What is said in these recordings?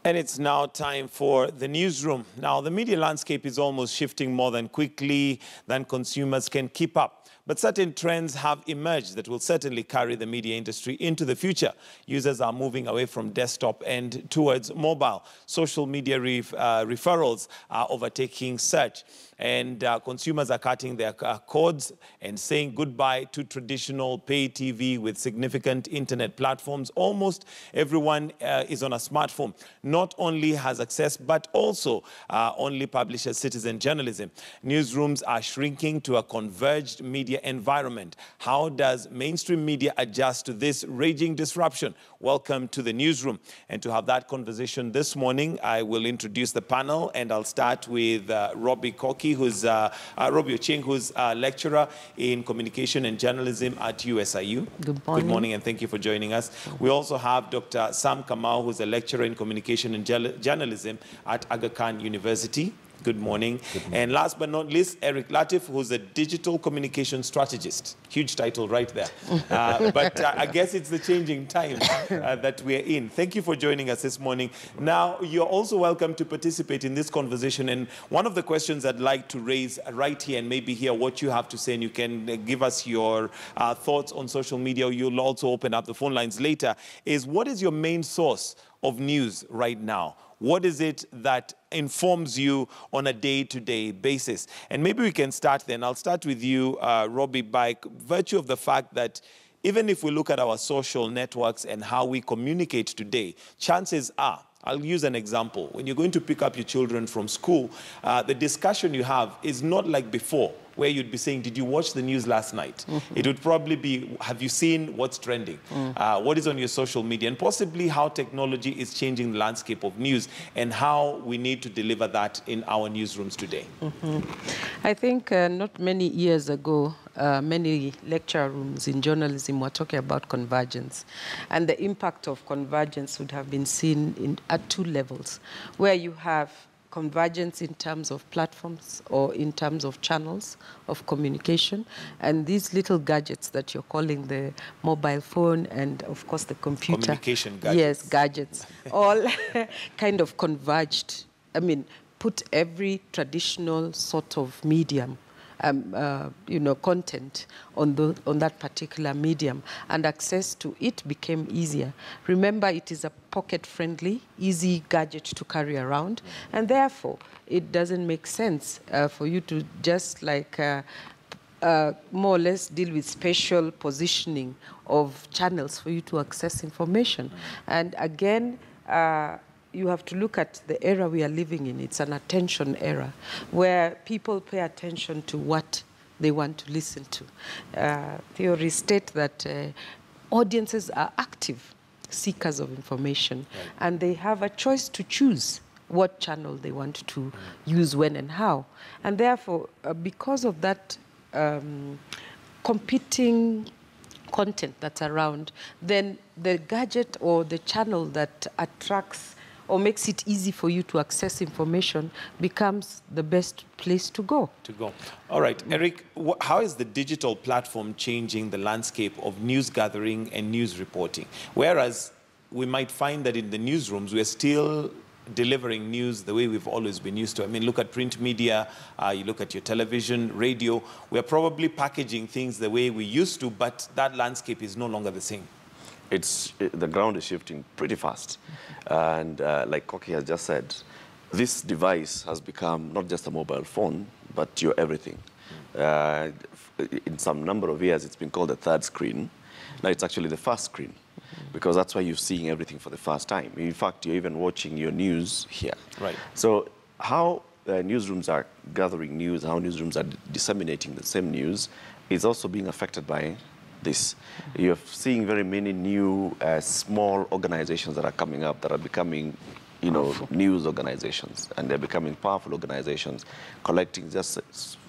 And it's now time for the newsroom. Now, the media landscape is almost shifting more than quickly than consumers can keep up. But certain trends have emerged that will certainly carry the media industry into the future. Users are moving away from desktop and towards mobile. Social media referrals are overtaking search. And consumers are cutting their cords and saying goodbye to traditional pay TV with significant internet platforms. Almost everyone is on a smartphone. Not only has access, but also only publishes citizen journalism. Newsrooms are shrinking to a converged media environment. How does mainstream media adjust to this raging disruption? Welcome to the newsroom. And to have that conversation this morning, I will introduce the panel, and I'll start with Robbie Koki, who's Robbie Ocheng, who's a lecturer in communication and journalism at USIU. Good morning. Good morning, and thank you for joining us. We also have Dr. Sam Kamau, who's a lecturer in communication and journalism at Aga Khan University. Good morning. Good morning. And last but not least, Eric Latif, who's a digital communication strategist. Huge title right there. But I guess it's the changing times that we're in. Thank you for joining us this morning. Now, you're also welcome to participate in this conversation. And one of the questions I'd like to raise right here, and maybe hear what you have to say, and you can give us your thoughts on social media. You'll also open up the phone lines later, is what is your main source of news right now? What is it that informs you on a day-to-day basis? And maybe we can start then. I'll start with you, Robbie, by virtue of the fact that even if we look at our social networks and how we communicate today, chances are, I'll use an example. When you're going to pick up your children from school, the discussion you have is not like before, where you'd be saying, did you watch the news last night? Mm-hmm. It would probably be, have you seen what's trending? What is on your social media? And possibly how technology is changing the landscape of news and how we need to deliver that in our newsrooms today. I think not many years ago, many lecture rooms in journalism were talking about convergence. And the impact of convergence would have been seen at two levels, where you have convergence in terms of platforms or in terms of channels of communication, and these little gadgets that you're calling the mobile phone and, of course, the computer. Communication gadgets. Yes, gadgets. All kind of converged. I mean, put every traditional sort of medium, content on that particular medium, and access to it became easier. Remember, it is a pocket-friendly, easy gadget to carry around, and therefore it doesn't make sense for you to just like more or less deal with spatial positioning of channels for you to access information. And again, you have to look at the era we are living in. It's an attention era where people pay attention to what they want to listen to. Theories state that audiences are active seekers of information, right, and they have a choice to choose what channel they want to use, when and how. And therefore, because of that competing content that's around, then the gadget or the channel that attracts or makes it easy for you to access information becomes the best place to go. All right, Eric, how is the digital platform changing the landscape of news gathering and news reporting? Whereas we might find that in the newsrooms, we're still delivering news the way we've always been used to. I mean, look at print media, you look at your television, radio. We're probably packaging things the way we used to, but that landscape is no longer the same. The ground is shifting pretty fast. And like Koki has just said, this device has become not just a mobile phone, but your everything. In some number of years, it's been called the third screen. Now it's actually the first screen, because that's why you're seeing everything for the first time. In fact, you're even watching your news here. Right. So how newsrooms are gathering news, how newsrooms are disseminating the same news is also being affected by this. You're seeing very many new small organizations that are coming up that are becoming, news organizations, and they're becoming powerful organizations, collecting, just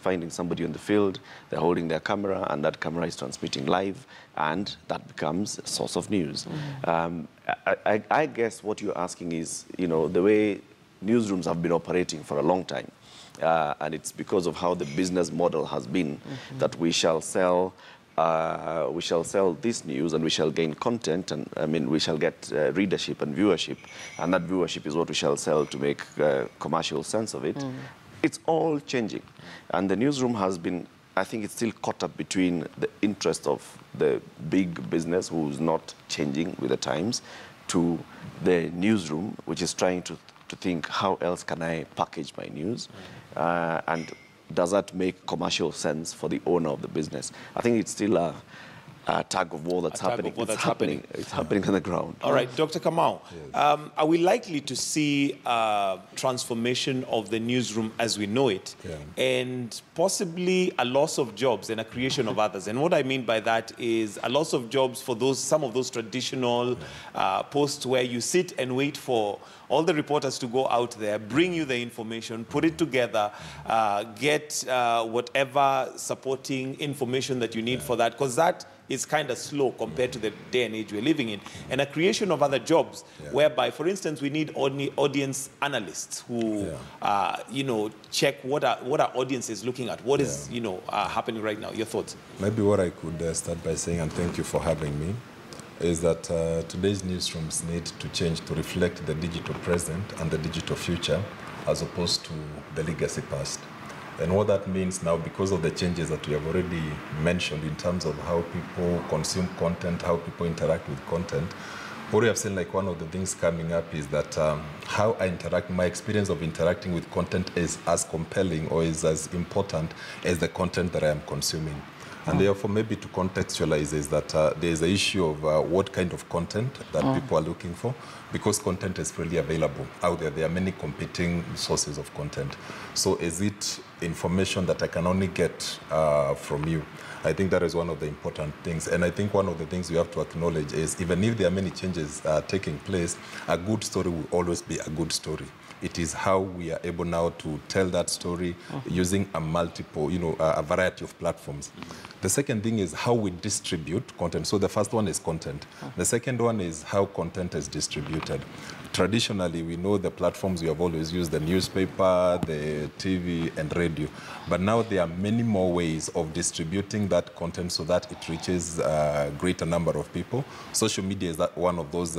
finding somebody on the field, they're holding their camera, and that camera is transmitting live, and that becomes a source of news. I guess what you're asking is, the way newsrooms have been operating for a long time, and it's because of how the business model has been, that we shall sell we shall sell this news and we shall gain content, and I mean we shall get readership and viewership, and that viewership is what we shall sell to make commercial sense of it. It's all changing, and the newsroom has been, I think it's still caught up between the interest of the big business who's not changing with the times to the newsroom, which is trying to think, how else can I package my news? And does that make commercial sense for the owner of the business? I think it's still a tug of war that's happening. It's happening. It's happening on the ground. All right, Dr. Kamau, yes. Are we likely to see transformation of the newsroom as we know it, and possibly a loss of jobs and a creation of others? And what I mean by that is a loss of jobs for some of those traditional posts where you sit and wait for all the reporters to go out there, bring you the information, put it together, get whatever supporting information that you need for that, because that is kind of slow compared to the day and age we're living in. And a creation of other jobs, whereby, for instance, we need audience analysts who, you know, check what our audience is looking at, what is, you know, happening right now. Your thoughts? Maybe what I could start by saying, and thank you for having me, is that today's newsrooms need to change to reflect the digital present and the digital future, as opposed to the legacy past. And what that means now, because of the changes that we have already mentioned in terms of how people consume content, how people interact with content, what we have seen, like one of the things coming up is that how I interact, my experience of interacting with content is as compelling or is as important as the content that I am consuming. And therefore, maybe to contextualize is that there's an issue of what kind of content that people are looking for, because content is freely available out there. There are many competing sources of content. So is it information that I can only get from you? I think that is one of the important things. And I think one of the things we have to acknowledge is, even if there are many changes taking place, a good story will always be a good story. It is how we are able now to tell that story using a multiple, you know, a variety of platforms. The second thing is how we distribute content. So the first one is content. The second one is how content is distributed. Traditionally, we know the platforms we have always used, the newspaper, the TV, and radio. But now there are many more ways of distributing that content so that it reaches a greater number of people. Social media is one of those,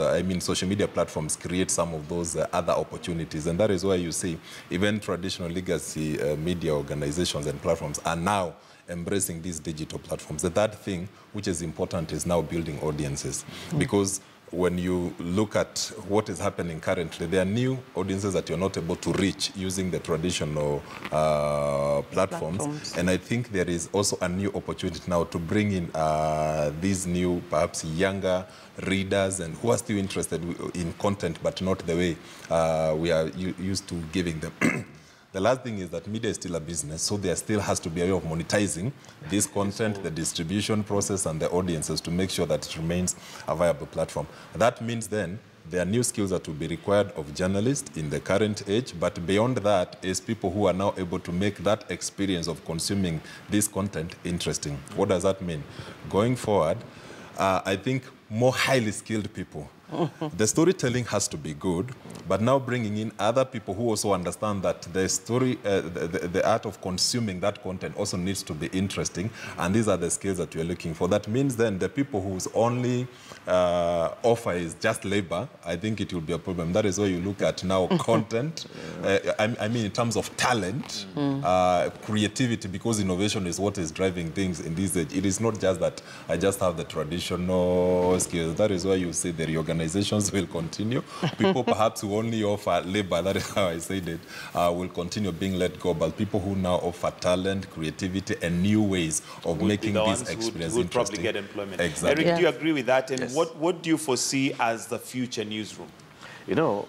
social media platforms create some of those other opportunities. And that is why you see even traditional legacy media organizations and platforms are now embracing these digital platforms. The third thing, which is important, is now building audiences. Because when you look at what is happening currently, there are new audiences that you're not able to reach using the traditional platforms. And I think there is also a new opportunity now to bring in these new, perhaps younger readers, and who are still interested in content, but not the way we are used to giving them. The last thing is that media is still a business, so there still has to be a way of monetizing this content, the distribution process, and the audiences to make sure that it remains a viable platform. That means then there are new skills that will be required of journalists in the current age, but beyond that is people who are now able to make that experience of consuming this content interesting. What does that mean? Going forward, I think more highly skilled people. The storytelling has to be good, but now bringing in other people who also understand that the story, the art of consuming that content also needs to be interesting, and these are the skills that we're looking for. That means then the people whose only offer is just labor, I think it will be a problem. That is why you look at now content, I mean in terms of talent, creativity, because innovation is what is driving things in this age. It is not just that I just have the traditional skills. That is why you see the reorganizations will continue. People perhaps who only offer labor, that is how I said it, will continue being let go. But people who now offer talent, creativity, and new ways of making this experience would interesting. Probably get employment. Exactly. Eric, do you agree with that? And Yes. what do you foresee as the future newsroom? You know,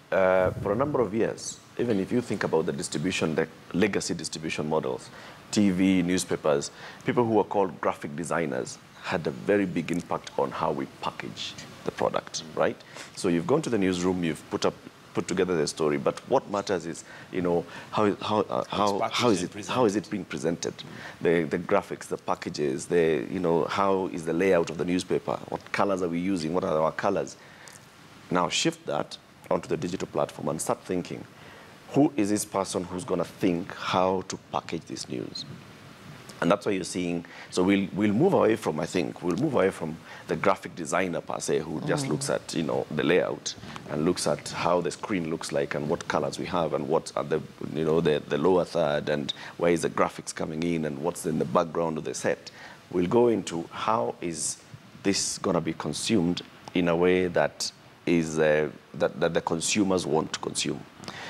for a number of years, even if you think about the distribution, the legacy distribution models, TV, newspapers, people who are called graphic designers had a very big impact on how we package the product, right? So you've gone to the newsroom, you've put together the story, but what matters is, you know, how is it being presented? The graphics, the packages, how is the layout of the newspaper? What colors are we using? What are our colors? Now shift that onto the digital platform and start thinking, who is this person who's going to think how to package this news? And that's why you're seeing, so we'll move away from, I think, we'll move away from the graphic designer per se, who just looks at, you know, the layout and looks at how the screen looks like and what colors we have and what are the, you know, the lower third and where is the graphics coming in and what's in the background of the set. We'll go into how is this going to be consumed in a way that is that the consumers want to consume.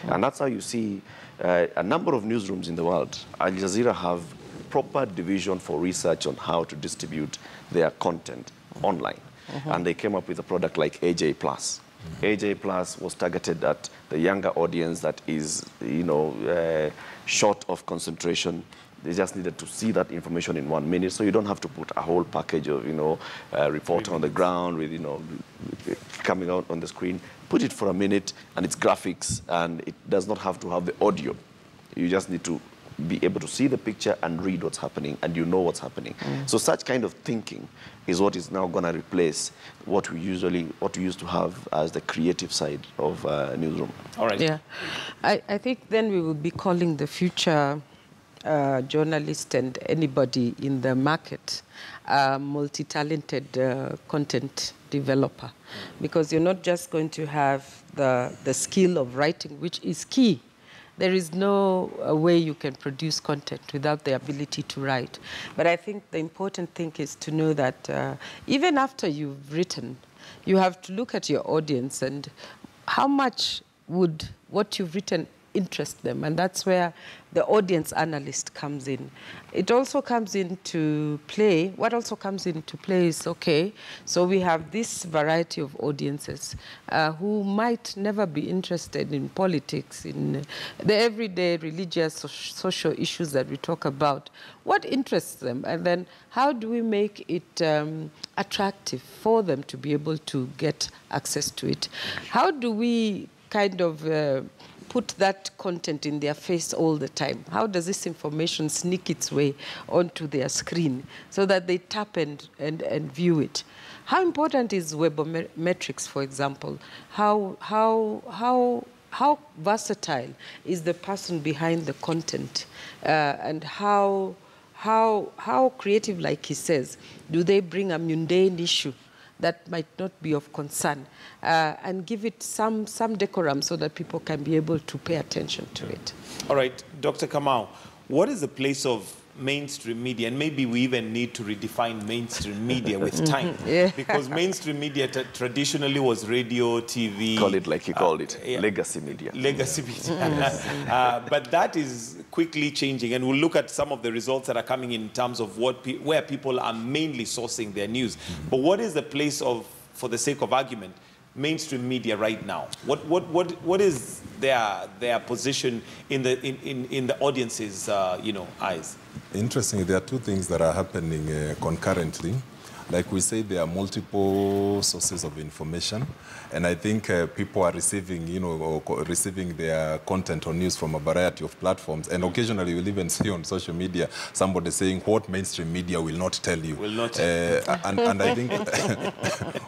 And that's how you see a number of newsrooms in the world. Al Jazeera have proper division for research on how to distribute their content online. And they came up with a product like AJ Plus. AJ Plus was targeted at the younger audience that is, you know, short of concentration. They just needed to see that information in 1 minute, so you don't have to put a whole package of, you know, reporter on the ground with, you know, coming out on the screen. Put it for a minute, and it's graphics, and it does not have to have the audio. You just need to be able to see the picture and read what's happening, and you know what's happening. So such kind of thinking is what is now going to replace what we used to have as the creative side of newsroom. All right. Yeah, I think then we will be calling the future journalist and anybody in the market multi-talented content developer, because you're not just going to have the skill of writing, which is key. There is no way you can produce content without the ability to write. But I think the important thing is to know that even after you've written, you have to look at your audience and how much would what you've written interest them, and that's where the audience analyst comes in. It also comes into play, what also comes into play is, okay, so we have this variety of audiences who might never be interested in politics, in the everyday religious, social issues that we talk about. What interests them? And then how do we make it attractive for them to be able to get access to it? How do we kind of put that content in their face all the time? How does this information sneak its way onto their screen so that they tap and view it? How important is webometrics, for example? How versatile is the person behind the content? And how creative, like he says, do they bring a mundane issue that might not be of concern, and give it some decorum so that people can be able to pay attention to it. All right, Dr. Kamau, what is the place of mainstream media? And maybe we even need to redefine mainstream media with time. Yeah. Because mainstream media traditionally was radio, TV. Call it like you called it, legacy media. Legacy media. But that is quickly changing, and we'll look at some of the results that are coming in terms of where people are mainly sourcing their news. But what is the place of, for the sake of argument, mainstream media right now? What is their position in the audience's eyes? Interestingly, there are two things that are happening concurrently. Like we say, there are multiple sources of information, and I think people are receiving, receiving their content or news from a variety of platforms. And occasionally, you'll even see on social media somebody saying what mainstream media will not tell you. Will not. And I think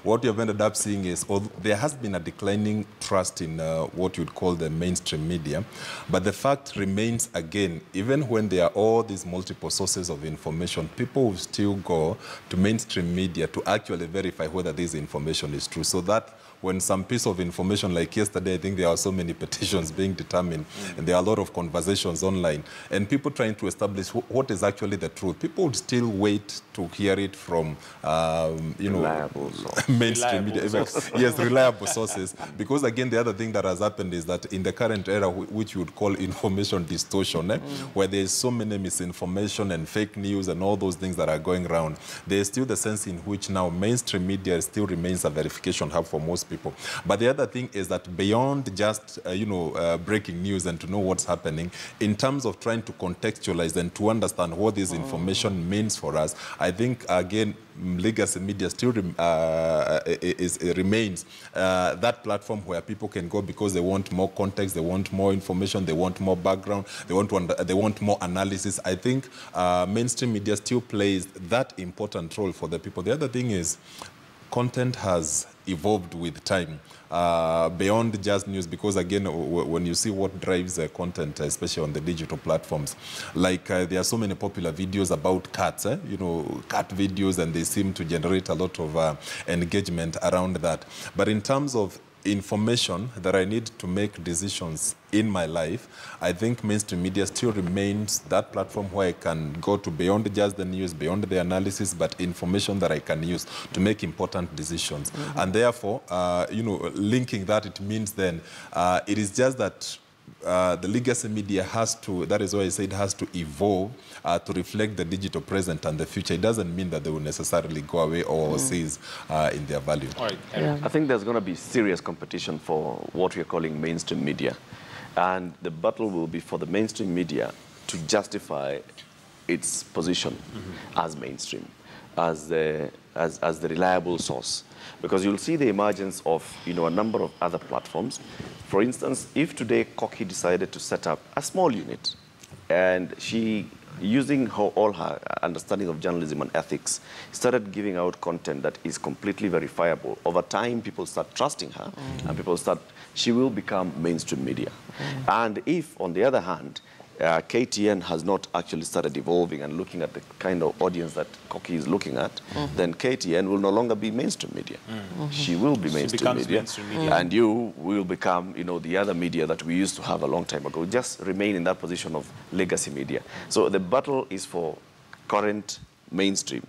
what you've ended up seeing is there has been a declining trust in what you'd call the mainstream media, but the fact remains, again, even when there are all these multiple sources of information, people will still go to mainstream media to actually verify whether this information is true. So that when some piece of information, like yesterday, I think there are so many petitions being determined, and there are a lot of conversations online, and people trying to establish what is actually the truth. People would still wait to hear it from, reliable mainstream media. Yes, reliable sources. Because again, the other thing that has happened is that in the current era, which you would call information distortion, where there is so many misinformation and fake news and all those things that are going around, there is still the sense in which now mainstream media still remains a verification hub for most people. But the other thing is that beyond just, breaking news and to know what's happening, in terms of trying to contextualize and to understand what this information means for us, I think, again, legacy media still remains that platform where people can go because they want more context, they want more information, they want more background, they want more analysis. I think mainstream media still plays that important role for the people. The other thing is content has evolved with time beyond just news, because again, when you see what drives content, especially on the digital platforms, like there are so many popular videos about cats, you know, cat videos, and they seem to generate a lot of engagement around that. But in terms of information that I need to make decisions in my life, I think mainstream media still remains that platform where I can go to beyond just the news, beyond the analysis, but information that I can use to make important decisions. And therefore, you know, linking that, it means then it is just that the legacy media has to, that is why I say it has to evolve to reflect the digital present and the future. It doesn't mean that they will necessarily go away or cease in their value. All right. Yeah. I think there's going to be serious competition for what we're calling mainstream media. And the battle will be for the mainstream media to justify its position as mainstream, as the reliable source. Because you'll see the emergence of, you know, a number of other platforms. For instance, if today Koki decided to set up a small unit, and she, using all her understanding of journalism and ethics, started giving out content that is completely verifiable, over time people start trusting her, and people start, she will become mainstream media. And if, on the other hand, KTN has not actually started evolving and looking at the kind of audience that Koki is looking at, then KTN will no longer be mainstream media. She will be mainstream media, and you will become, you know, the other media that we used to have a long time ago. Just remain in that position of legacy media. So the battle is for current mainstream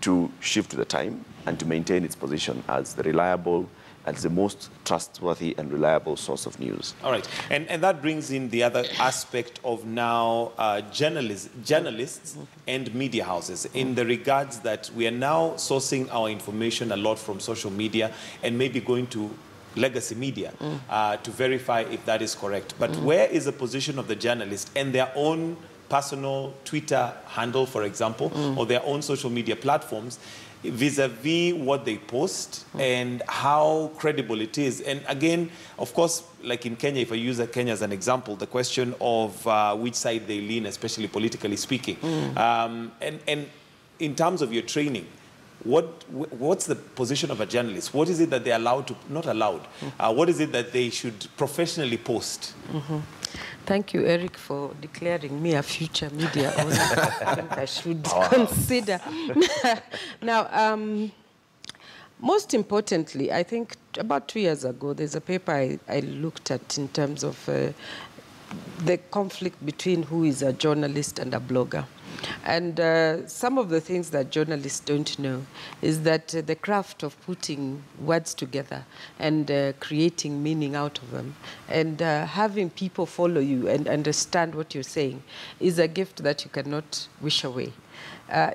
to shift to the time and to maintain its position as the reliable, as the most trustworthy and reliable source of news. All right, and that brings in the other aspect of now journalists and media houses, in the regards that we are now sourcing our information a lot from social media and maybe going to legacy media to verify if that is correct. But where is the position of the journalist and their own personal Twitter handle, for example, or their own social media platforms, vis-a-vis what they post and how credible it is? And again, of course, like in Kenya, if I use Kenya as an example, the question of which side they lean, especially politically speaking. And in terms of your training, what's the position of a journalist? What is it that they're allowed to, not allowed, what is it that they should professionally post? Thank you, Eric, for declaring me a future media owner. I think I should consider. Now, most importantly, I think about 2 years ago, there's a paper I looked at in terms of the conflict between who is a journalist and a blogger. And some of the things that journalists don't know is that the craft of putting words together and creating meaning out of them and having people follow you and understand what you're saying is a gift that you cannot wish away.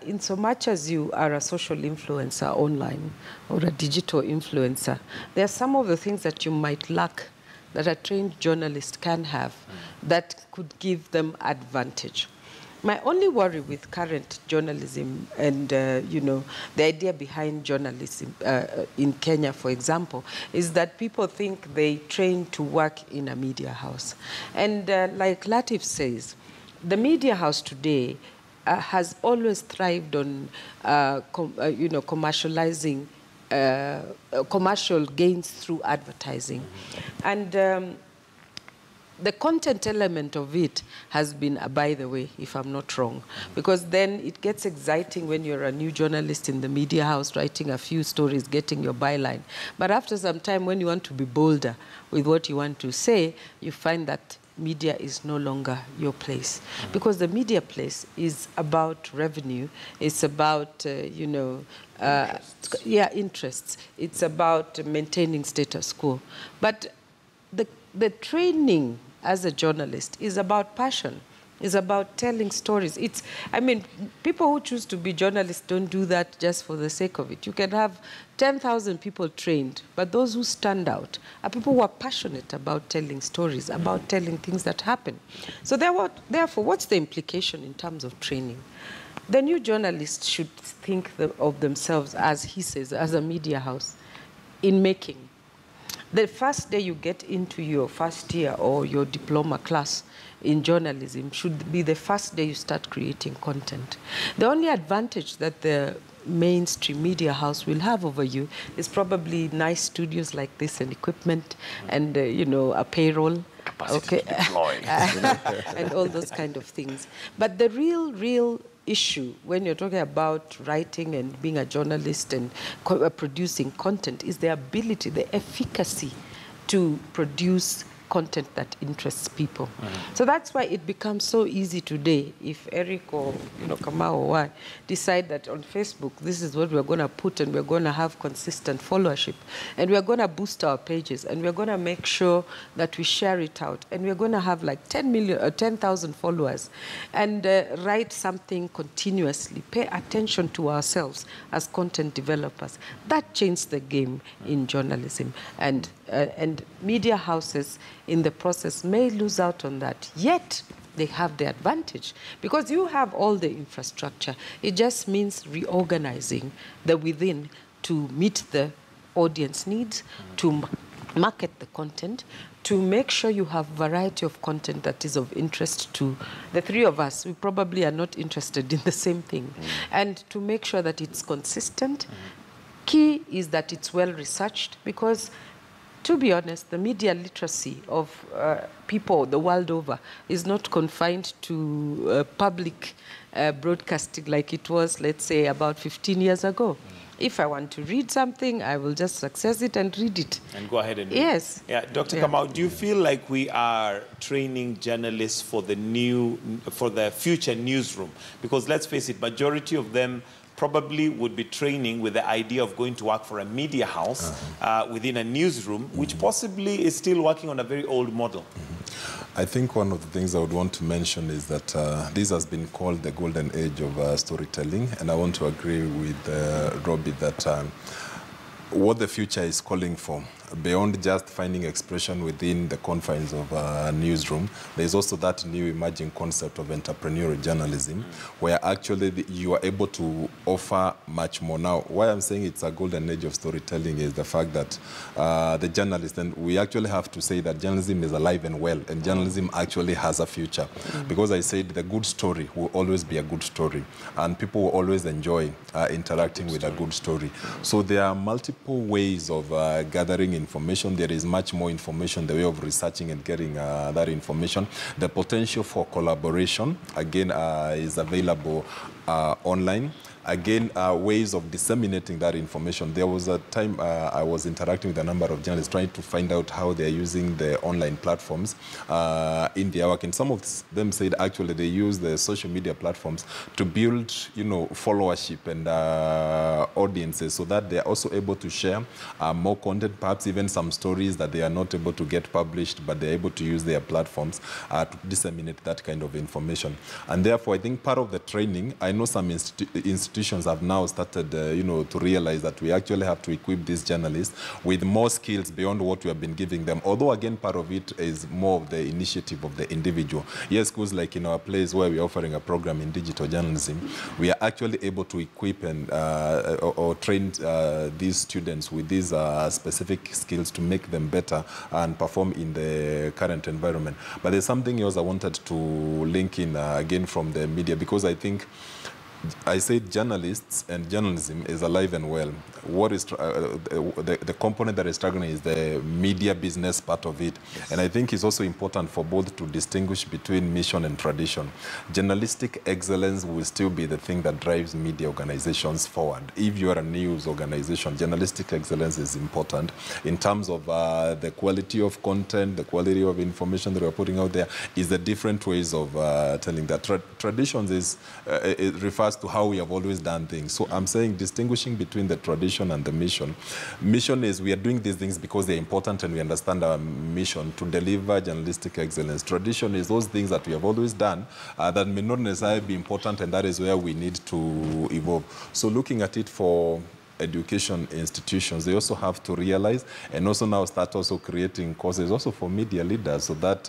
In so much as you are a social influencer online or a digital influencer, there are some of the things that you might lack that a trained journalist can have that could give them advantage. My only worry with current journalism and, you know, the idea behind journalism in Kenya, for example, is that people think they train to work in a media house. And like Latif says, the media house today has always thrived on, you know, commercializing commercial gains through advertising. And the content element of it has been a by the way, if I'm not wrong, because then it gets exciting when you're a new journalist in the media house, writing a few stories, getting your byline. But after some time, when you want to be bolder with what you want to say, you find that media is no longer your place. Because the media place is about revenue, it's about, you know, interests. It's about maintaining status quo. But the training as a journalist is about passion, is about telling stories. It's, I mean, people who choose to be journalists don't do that just for the sake of it. You can have 10,000 people trained, but those who stand out are people who are passionate about telling stories, about telling things that happen. So therefore, what's the implication in terms of training? The new journalists should think of themselves, as he says, as a media house in making. The first day you get into your first year or your diploma class in journalism should be the first day you start creating content. The only advantage that the mainstream media house will have over you is probably nice studios like this and equipment and, you know, a payroll. Capacity to deploy. And all those kind of things. But the real issue when you're talking about writing and being a journalist and producing content is the ability, the efficacy to produce content that interests people. So that's why it becomes so easy today. If Eric or Kamau or I decide that on Facebook, this is what we're going to put and we're going to have consistent followership and we're going to boost our pages and we're going to make sure that we share it out and we're going to have like 10,000 followers and write something continuously, pay attention to ourselves as content developers. That changed the game in journalism, and media houses in the process may lose out on that. Yet they have the advantage because you have all the infrastructure. It just means reorganizing the within to meet the audience needs, to market the content, to make sure you have variety of content that is of interest to the three of us. We probably are not interested in the same thing. And to make sure that it's consistent. Key is that it's well researched because, to be honest, the media literacy of people the world over is not confined to public broadcasting like it was, let's say, about 15 years ago. If I want to read something, I will just access it and read it. And go ahead and read. Yes. Yeah, Dr. Kamau, do you feel like we are training journalists for the future newsroom? Because let's face it, majority of them probably would be training with the idea of going to work for a media house within a newsroom, which possibly is still working on a very old model. I think one of the things I would want to mention is that this has been called the golden age of storytelling, and I want to agree with Robbie that what the future is calling for, beyond just finding expression within the confines of a newsroom, there's also that new emerging concept of entrepreneurial journalism, where actually you are able to offer much more. Now, why I'm saying it's a golden age of storytelling is the fact that the journalist, and we actually have to say that journalism is alive and well, and journalism actually has a future. Because I said the good story will always be a good story, and people will always enjoy interacting with a good story. So there are multiple ways of gathering information. There is much more information, the way of researching and getting that information. The potential for collaboration, again, is available online. Again, ways of disseminating that information. There was a time I was interacting with a number of journalists trying to find out how they're using the online platforms in their work. And some of them said actually they use the social media platforms to build, followership and audiences, so that they're also able to share more content, perhaps even some stories that they are not able to get published, but they're able to use their platforms to disseminate that kind of information. And therefore, I think part of the training, I know some institutions have now started, to realize that we actually have to equip these journalists with more skills beyond what we have been giving them. Although, again, part of it is more of the initiative of the individual. Yes, schools like in our place where we're offering a program in digital journalism, we are actually able to equip and or train these students with these specific skills to make them better and perform in the current environment. But there's something else I wanted to link in again from the media, because I think I said journalists and journalism is alive and well. What is the component that is struggling is the media business part of it. Yes. And I think it's also important for both to distinguish between mission and tradition. Journalistic excellence will still be the thing that drives media organizations forward. If you are a news organization, journalistic excellence is important in terms of the quality of content, the quality of information that we're putting out there, is the different ways of telling that. Traditions is, it refers to how we have always done things. So I'm saying distinguishing between the tradition and the mission. Mission is we are doing these things because they're important and we understand our mission to deliver journalistic excellence. Tradition is those things that we have always done that may not necessarily be important, and that is where we need to evolve. So looking at it for education institutions, they also have to realize and also now start also creating courses also for media leaders, so that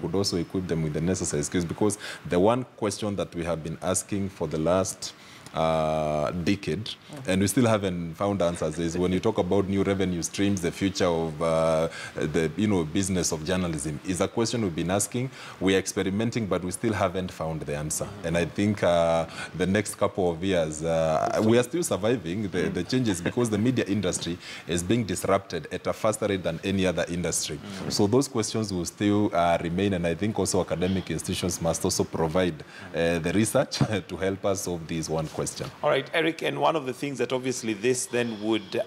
could also equip them with the necessary skills. Because the one question that we have been asking for the last decade, and we still haven't found answers. Is when you talk about new revenue streams, the future of the business of journalism is a question we've been asking. We're experimenting, but we still haven't found the answer. And I think the next couple of years, we are still surviving the changes because the media industry is being disrupted at a faster rate than any other industry. So those questions will still remain, and I think also academic institutions must also provide the research to help us solve this one question. All right, Eric, and one of the things that obviously this then would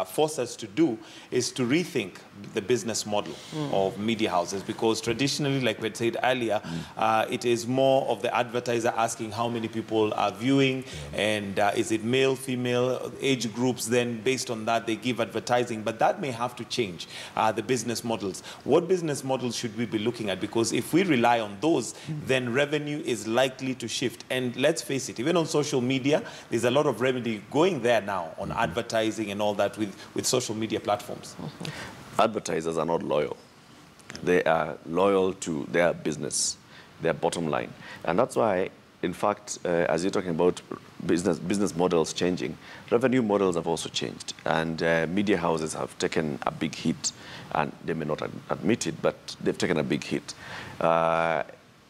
force us to do is to rethink the business model of media houses, because traditionally, like we had said earlier, it is more of the advertiser asking how many people are viewing, and is it male, female, age groups, then based on that they give advertising, but that may have to change the business models. What business models should we be looking at? Because if we rely on those, then revenue is likely to shift. And let's face it, even on social media, there's a lot of revenue going there now on advertising and all that with social media platforms. Advertisers are not loyal. They are loyal to their business, their bottom line. And that's why, in fact, as you're talking about business models changing, revenue models have also changed. And media houses have taken a big hit. And they may not admit it, but they've taken a big hit.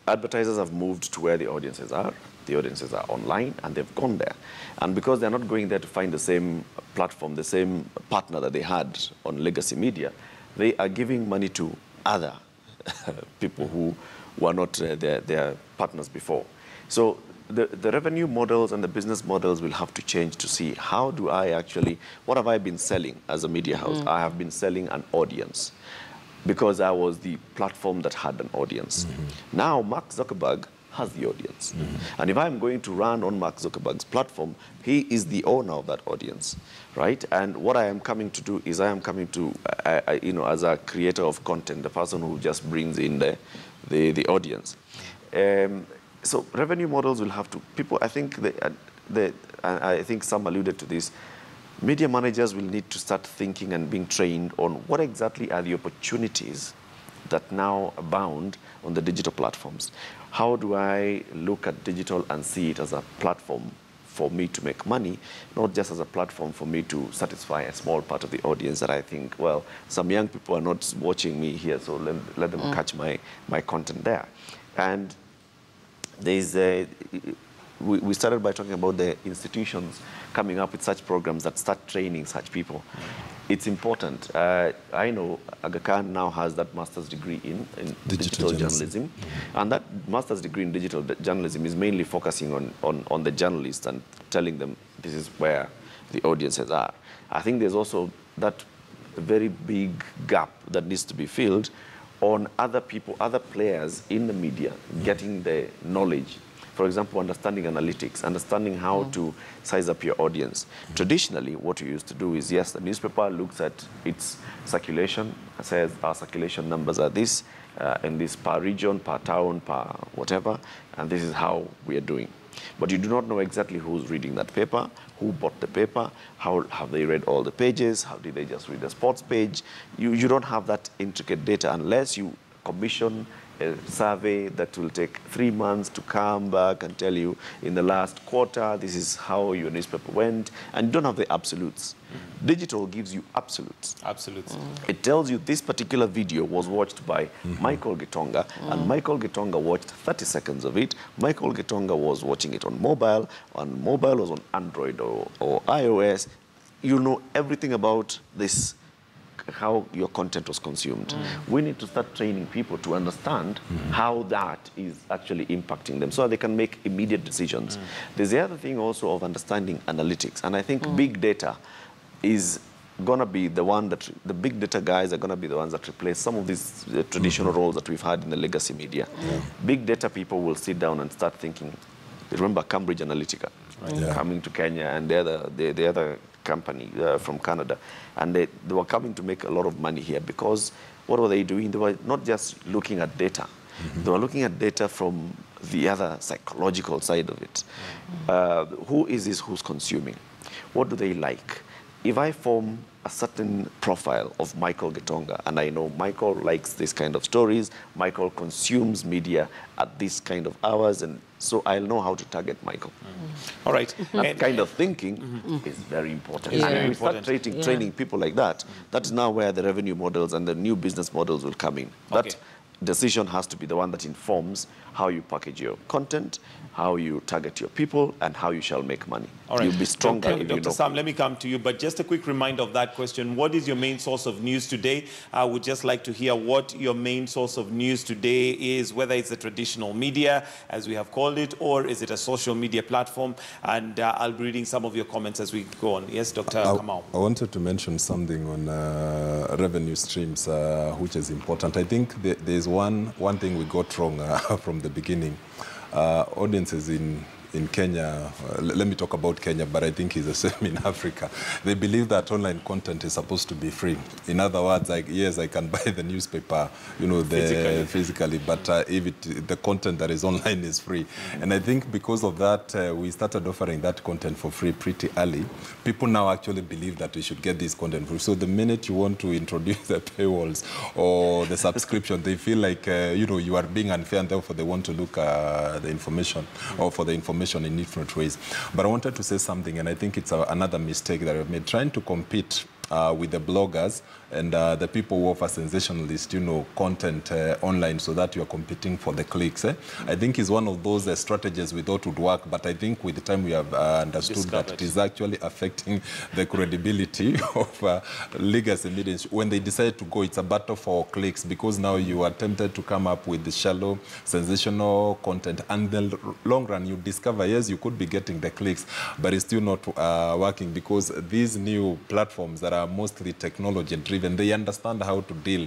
Advertisers have moved to where the audiences are. The audiences are online, and they've gone there. And because they're not going there to find the same platform, the same partner that they had on legacy media, they are giving money to other people who were not their partners before. So the revenue models and the business models will have to change to see how do I actually, what have I been selling as a media house? I have been selling an audience, because I was the platform that had an audience. Now, Mark Zuckerberg has the audience. And if I'm going to run on Mark Zuckerberg's platform, he is the owner of that audience, right? And what I am coming to do is I am coming to, as a creator of content, the person who just brings in the audience. So revenue models will have to, people, I think, I think some alluded to this, media managers will need to start thinking and being trained on what exactly are the opportunities that now abound on the digital platforms. How do I look at digital and see it as a platform for me to make money, not just as a platform for me to satisfy a small part of the audience that I think, well, some young people are not watching me here, so let them catch my content there. And there's we started by talking about the institutions coming up with such programs that start training such people. It's important. I know Aga Khan now has that master's degree in digital journalism. And that master's degree in digital journalism is mainly focusing on the journalists and telling them this is where the audiences are. I think there's also that very big gap that needs to be filled on other people, other players in the media getting the knowledge. For example, understanding analytics, understanding how to size up your audience. Traditionally, what you used to do is, yes, the newspaper looks at its circulation, says our circulation numbers are this, and this per region, per town, per whatever, and this is how we are doing. But you do not know exactly who's reading that paper, who bought the paper, how have they read all the pages, how did they just read the sports page. You don't have that intricate data unless you commission a survey that will take 3 months to come back and tell you in the last quarter, this is how your newspaper went, and you don't have the absolutes. Digital gives you absolutes. Absolutes. It tells you this particular video was watched by Michael Gitonga, and Michael Gitonga watched 30 seconds of it. Michael Gitonga was watching it on mobile was on Android or iOS. You know everything about this, how your content was consumed. We need to start training people to understand how that is actually impacting them so they can make immediate decisions. There's the other thing also of understanding analytics, and I think big data is going to be the one that, the big data guys are going to be the ones that replace some of these traditional roles that we've had in the legacy media. Big data people will sit down and start thinking. Remember Cambridge Analytica coming to Kenya, and the other company from Canada, and they were coming to make a lot of money here because what were they doing? They were not just looking at data. They were looking at data from the other psychological side of it. Who is this who's consuming? What do they like? If I form a a certain profile of Michael Gitonga, and I know Michael likes this kind of stories, Michael consumes media at this kind of hours, and so I'll know how to target Michael. All right. That kind of thinking is very important. It's And very if we start important. training people like that, that's now where the revenue models and the new business models will come in. That Okay. decision has to be the one that informs how you package your content, how you target your people, and how you shall make money. All right. You'll be stronger if you Dr. know. Sam, let me come to you, but just a quick reminder of that question. What is your main source of news today? I would just like to hear what your main source of news today is, whether it's the traditional media, as we have called it, or is it a social media platform? And I'll be reading some of your comments as we go on. Yes, Dr. Kamau. I wanted to mention something on revenue streams, which is important. I think there's one thing we got wrong from the beginning. Audiences in Kenya, let me talk about Kenya, but I think it's the same in Africa. They believe that online content is supposed to be free. In other words, like, yes, I can buy the newspaper, you know, physically, but if the content that is online is free. And I think because of that, we started offering that content for free pretty early. People now actually believe that we should get this content free. So the minute you want to introduce the paywalls or the subscription, they feel like, you know, you are being unfair, and therefore they want to look at the information or for the information in different ways. But I wanted to say something, and I think it's another mistake that I've made, trying to compete with the bloggers and the people who offer sensationalist, you know, content online, so that you are competing for the clicks. I think is one of those strategies we thought would work, but I think with the time we have understood that it is actually affecting the credibility of legacy media. When they decide to go, it's a battle for clicks, because now you are tempted to come up with the shallow, sensational content, and in the long run you discover, yes, you could be getting the clicks, but it's still not working, because these new platforms that are mostly technology driven, they understand how to deal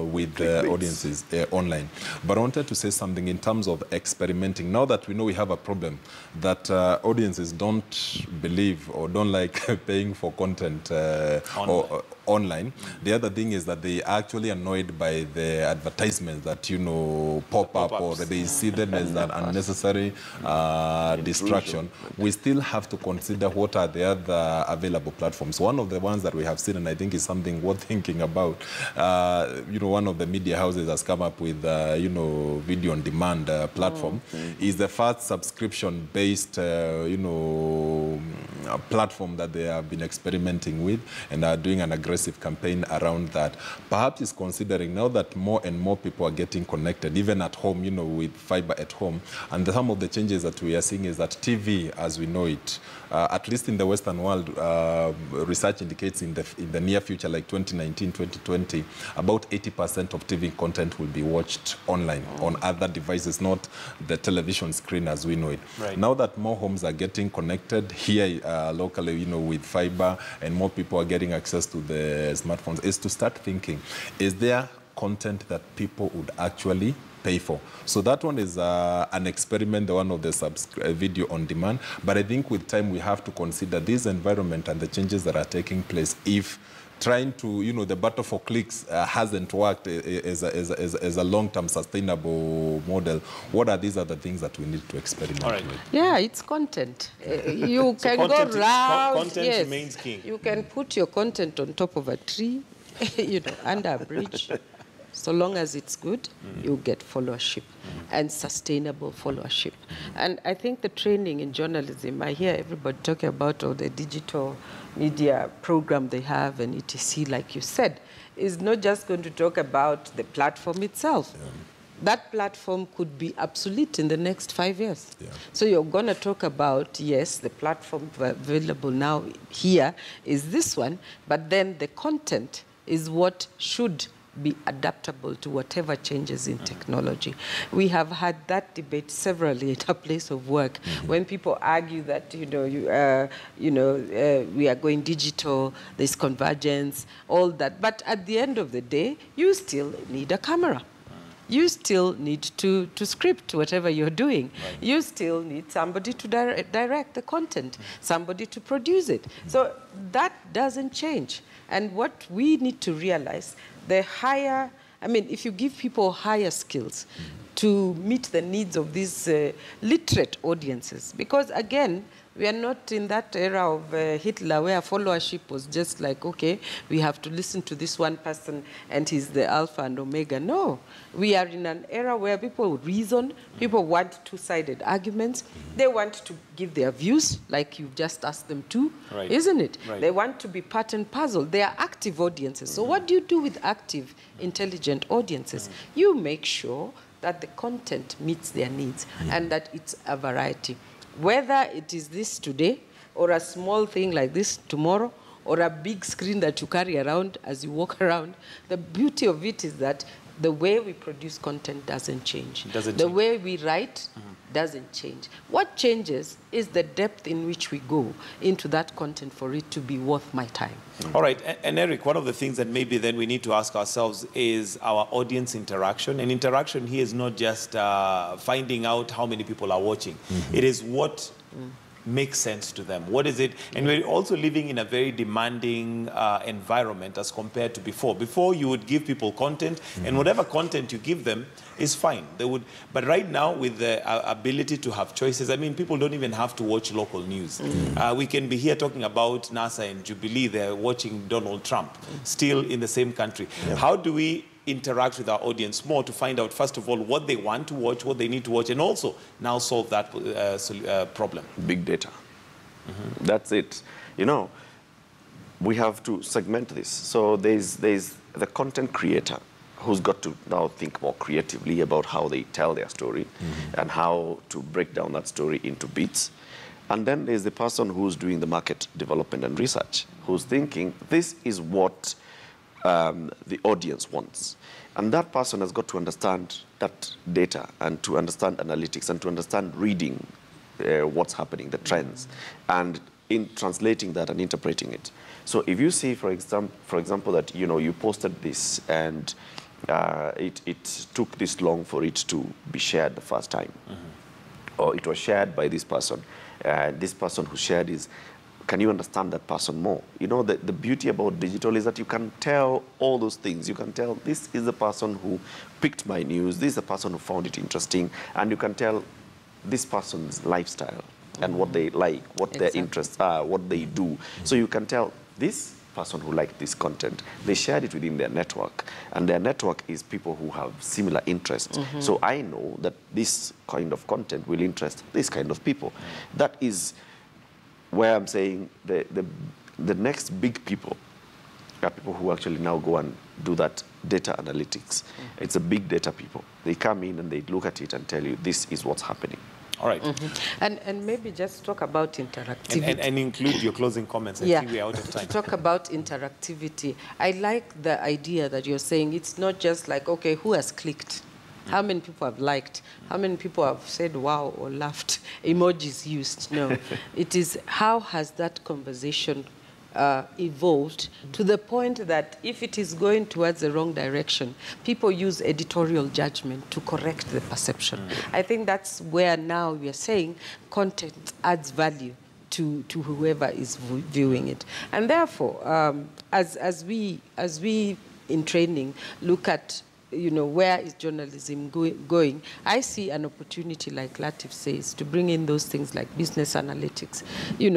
with the audiences online. But I wanted to say something in terms of experimenting. Now that we know we have a problem, that audiences don't believe or don't like paying for content online. The other thing is that they are actually annoyed by the advertisements that, you know, pop up, or they see them as an unnecessary distraction. We still have to consider what are the other available platforms. One of the ones that we have seen, and I think is something worth thinking about, you know, one of the media houses has come up with, you know, video on demand platform. Is the first subscription-based, you know, platform that they have been experimenting with, and are doing an aggressive campaign around that. Perhaps it's considering now that more and more people are getting connected, even at home, you know, with fiber at home. And some of the changes that we are seeing is that TV, as we know it, at least in the Western world, research indicates in the near future, like 2019, 2020, about 80% of TV content will be watched online on other devices, not the television screen as we know it. Right. Now that more homes are getting connected here locally, you know, with fiber, and more people are getting access to the smartphones, is to start thinking, is there content that people would actually pay for? So that one is an experiment, the one of the video on demand. But I think with time we have to consider this environment and the changes that are taking place. If trying to, you know, the battle for clicks hasn't worked as a long-term sustainable model, what are these other things that we need to experiment with? Yeah, it's content. You So can content go round. content yes. remains king. You can put your content on top of a tree, you know, under a bridge. So long as it's good, you get followership and sustainable followership. And I think the training in journalism, I hear everybody talking about all the digital media program they have and etc., like you said, is not just going to talk about the platform itself. Yeah. That platform could be obsolete in the next 5 years. Yeah. So you're going to talk about, yes, the platform available now here is this one, but then the content is what should be adaptable to whatever changes in technology. We have had that debate severally at our place of work when people argue that, you know, we are going digital, there's convergence, all that. But at the end of the day, you still need a camera. You still need to script whatever you're doing. Right. You still need somebody to direct the content, somebody to produce it. So that doesn't change. And what we need to realize, the higher, I mean, if you give people higher skills to meet the needs of these literate audiences, because again, We are not in that era of Hitler where followership was just like, okay, we have to listen to this one person and he's the alpha and omega. No, we are in an era where people reason, people want two-sided arguments, they want to give their views like you've just asked them to, isn't it? Right. They want to be part and parcel. They are active audiences. So what do you do with active, intelligent audiences? You make sure that the content meets their needs and that it's a variety. Whether it is this today, or a small thing like this tomorrow, or a big screen that you carry around as you walk around, the beauty of it is that the way we produce content doesn't change. The way we write doesn't change. What changes is the depth in which we go into that content for it to be worth my time. All right, and Eric, one of the things that maybe then we need to ask ourselves is our audience interaction. And interaction here is not just finding out how many people are watching. It is what makes sense to them. What is it? And we're also living in a very demanding environment as compared to before. Before, you would give people content, and whatever content you give them is fine. They would, but right now, with the ability to have choices, I mean, people don't even have to watch local news. We can be here talking about NASA and Jubilee. They're watching Donald Trump, still in the same country. How do we interact with our audience more to find out, first of all, what they want to watch, what they need to watch, and also now solve that problem? Big data. That's it. You know, we have to segment this. So there's the content creator who's got to now think more creatively about how they tell their story and how to break down that story into bits. And then there's the person who's doing the market development and research, who's thinking, this is what the audience wants. And that person has got to understand that data and to understand analytics and to understand reading what's happening, the trends, and in translating that and interpreting it. So if you see, for example, that you posted this and it took this long for it to be shared the first time, or it was shared by this person who shared is, can you understand that person more? You know, the beauty about digital is that you can tell all those things. You can tell, this is the person who picked my news, this is the person who found it interesting, and you can tell this person's lifestyle and what they like, what their interests are, what they do. So you can tell this person who liked this content, they shared it within their network, and their network is people who have similar interests. So I know that this kind of content will interest this kind of people. That is where I'm saying the next big people are people who actually now go and do that data analytics. It's a big data people. They come in and they look at it and tell you, this is what's happening. All right. And maybe just talk about interactivity. And include your closing comments. I think we're out of time. Talk about interactivity. I like the idea that you're saying it's not just like, okay, who has clicked? How many people have liked? How many people have said wow or laughed? Emojis used. No. It is how has that conversation evolved to the point that if it is going towards the wrong direction, people use editorial judgment to correct the perception. I think that's where now we are saying content adds value to whoever is viewing it. And therefore, as we in training look at where is journalism going? I see an opportunity, like Latif says, to bring in those things like business analytics.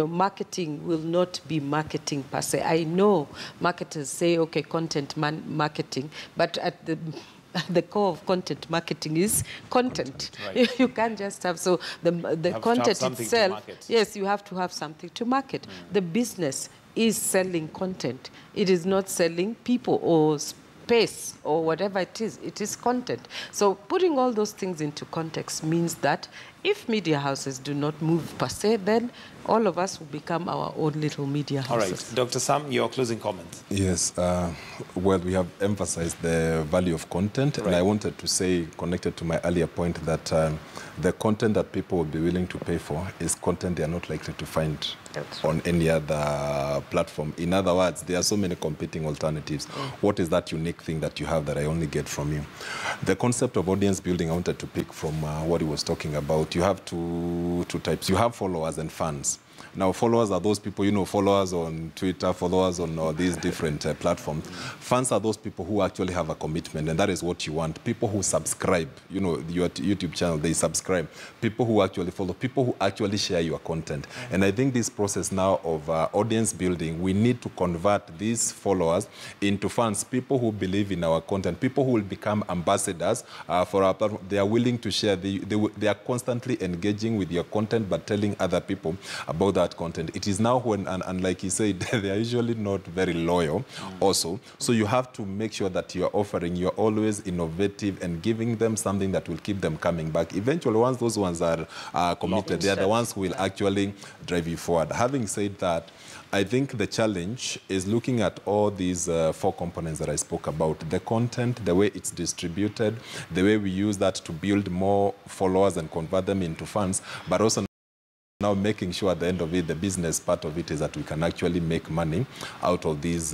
Marketing will not be marketing per se. I know marketers say, okay, content marketing, but at the core of content marketing is content. Right. You can't just have, so the content itself, yes, you have to have something to market. The business is selling content. It is not selling people or space or whatever it is content. So putting all those things into context means that if media houses do not move per se, then all of us will become our own little media houses. All right. Dr. Sam, your closing comments. Yes. Well, we have emphasized the value of content, and I wanted to say, connected to my earlier point, that the content that people will be willing to pay for is content they are not likely to find on any other platform. In other words, there are so many competing alternatives. What is that unique thing that you have that I only get from you? The concept of audience building, I wanted to pick from what he was talking about. You have two types. You have followers and fans. Now, followers are those people, followers on Twitter, followers on all these different platforms. Fans are those people who actually have a commitment, and that is what you want. People who subscribe, your YouTube channel, they subscribe. People who actually follow, people who actually share your content. And I think this process now of audience building, we need to convert these followers into fans, people who believe in our content, people who will become ambassadors for our platform. They are willing to share. They are constantly engaging with your content, but telling other people about that content. It is now when, and like he said, they are usually not very loyal also. So you have to make sure that you're always innovative and giving them something that will keep them coming back. Eventually, once those ones are committed, they are the ones who will actually drive you forward. Having said that, I think the challenge is looking at all these 4 components that I spoke about. The content, the way it's distributed, the way we use that to build more followers and convert them into fans, but also now making sure at the end of it, the business part of it is that we can actually make money out of this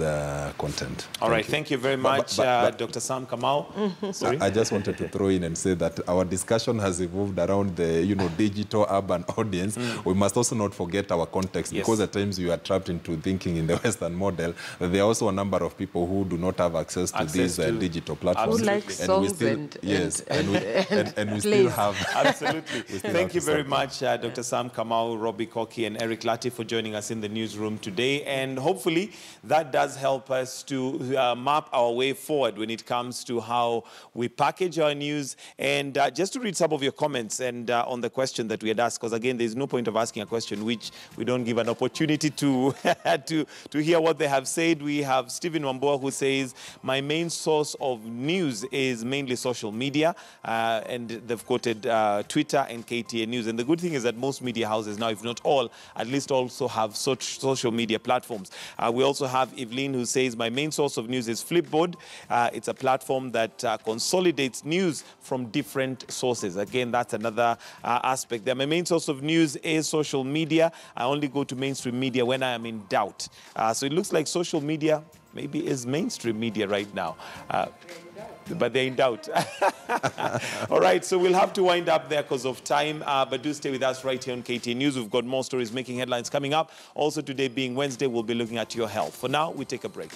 content. All right, thank you very much, Dr. Sam Kamau. Sorry? I just wanted to throw in and say that our discussion has evolved around the digital urban audience. We must also not forget our context, because at times we are trapped into thinking in the Western model. There are also a number of people who do not have access to these digital platforms. Who like songs and we still have... Absolutely. Thank you very much, Dr. Sam Kamau, Robbie Koki, and Eric Lati for joining us in the newsroom today. And hopefully that does help us to map our way forward when it comes to how we package our news. And just to read some of your comments and on the question that we had asked, because again, there's no point of asking a question which we don't give an opportunity to to hear what they have said. We have Stephen Wamboa, who says, my main source of news is mainly social media, and they've quoted Twitter and KTN News. And the good thing is that most media houses now, if not all, at least also have social media platforms. We also have Evelyn, who says, my main source of news is Flipboard. It's a platform that consolidates news from different sources. Again, that's another aspect there. My main source of news is social media. I only go to mainstream media when I am in doubt. So it looks like social media maybe is mainstream media right now. But they're in doubt. All right, so we'll have to wind up there because of time. But do stay with us right here on KTN News. We've got more stories making headlines coming up. Also today being Wednesday, we'll be looking at your health. For now, we take a break.